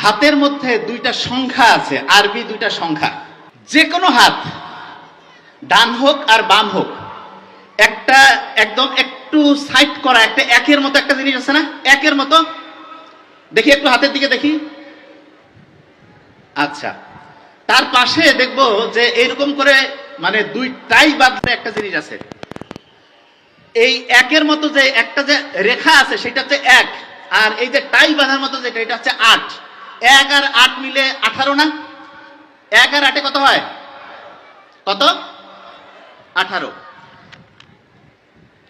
হাতের মধ্যে দুইটা সংখ্যা আছে, আরবি দুইটা সংখ্যা। যে কোনো হাত, ডান হোক আর বাম হোক, একটা একদম একটু সাইড করা, একটা একের মতো একটা জিনিস আছে না, একের মতো। দেখি একটু হাতের দিকে দেখি। আচ্ছা, তার পাশে দেখবো যে এরকম করে মানে দুইটাই বাঁধলে একটা জিনিস আছে। এই একের মতো যে একটা যে রেখা আছে সেটা হচ্ছে এক, আর এই যে টাই বাঁধার মতো যেটা, এটা হচ্ছে 8। 1 আর 8 মিলে 18 না? 1 আর 8 কত হয়? কত? 18।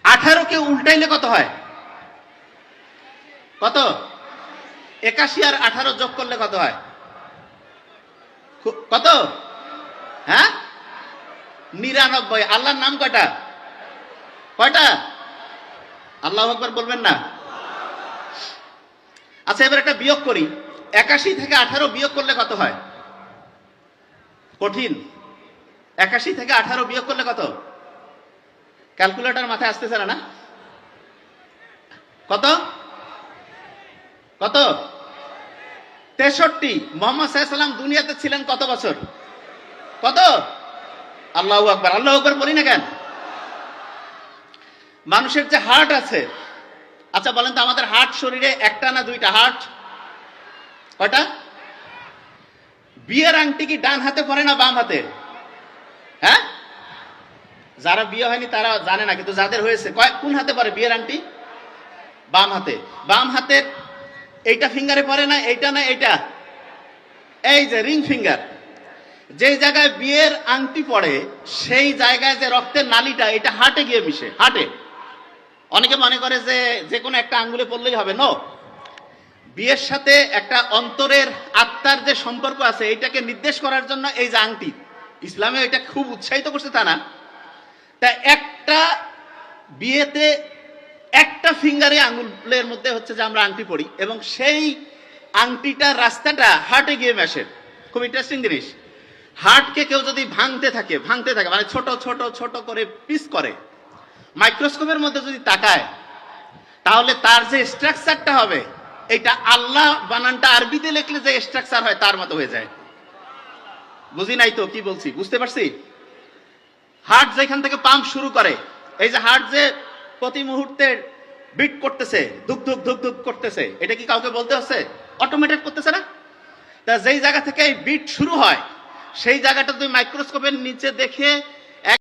18 কে উল্টাইলে কত হয়? কত? 81 আর 18 যোগ করলে কত হয়? কত? হ্যাঁ, 99। আল্লাহর নাম কয়টা? কয়টা? আল্লাহু আকবার বলবেন না? আচ্ছা, এবার একটা বিয়োগ করি। 81 থেকে 18 বিয়োগ করলে কত হয়? কঠিন। 81 থেকে 18 বিয়োগ করলে কত? ক্যালকুলেটর মাথায় আসতেছে না? কত? কত? 63। মুহাম্মদ সাল্লাল্লাহু আলাইহি ওয়াসাল্লাম দুনিয়াতে ছিলেন কত বছর? কত? আল্লাহু আকবার। আল্লাহু আকবার বলি না কেন? মানুষের যে হার্ট আছে, আচ্ছা বলেন তো, আমাদের হার্ট শরীরে একটা না দুইটা হার্ট? কয়টা? বিয়ের আংটি কি ডান হাতে পরে না বাম হাতে? হ্যাঁ, যারা বিয়ে হয়নি তারা জানে না, কিন্তু যাদের হয়েছে কোন হাতে পরে বিয়ের আংটি? বাম হাতে। বাম হাতের এইটা ফিঙ্গারে পরে না, এইটা না এইটা, এই যে রিং ফিঙ্গার। যে জায়গায় বিয়ের আংটি পড়ে সেই জায়গায় যে রক্তের নালীটা, এটা হার্টে গিয়ে মিশে। হার্টে অনেকে মনে করে যে যে কোনো একটা আঙ্গুলে পড়লেই হবে। নো, বিয়ের সাথে একটা অন্তরের আত্মার যে সম্পর্ক আছে, এটাকে নির্দেশ করার জন্য এই যে আংটি, ইসলামে এটা খুব উৎসাহিত করছে তা না। তা একটা বিয়েতে একটা ফিঙ্গারে আঙ্গুলের মধ্যে হচ্ছে যে আমরা আংটি পড়ি, এবং সেই আংটিটার রাস্তাটা হার্টে গিয়ে মেশে। খুব ইন্টারেস্টিং জিনিস। হার্টকে কেউ যদি ভাঙতে থাকে মানে ছোট ছোট ছোট করে পিস করে, মাইক্রোস্কোপের মধ্যে যদি তাকায়, তাহলে তার যে স্ট্রাকচারটা হবে, এটা আল্লাহ বানানটা আরবিতে লিখলে যে স্ট্রাকচার হয় তার মতো হয়ে যায়। বুঝি নাই তো কি বলছি? বুঝতে পারছি? হার্ট যেখান থেকে পাম্প শুরু করে, এই যে হার্ট যে প্রতি মুহূর্তে বিট করতেছে, ধুক ধুক ধুক ধুক করতেছে, এটা কি কাউকে বলতে হচ্ছে? অটোমেটিক করতেছে না? তা যেই জায়গা থেকে এই বিট শুরু হয়, সেই জায়গাটা তুমি মাইক্রোস্কোপের নিচে দেখে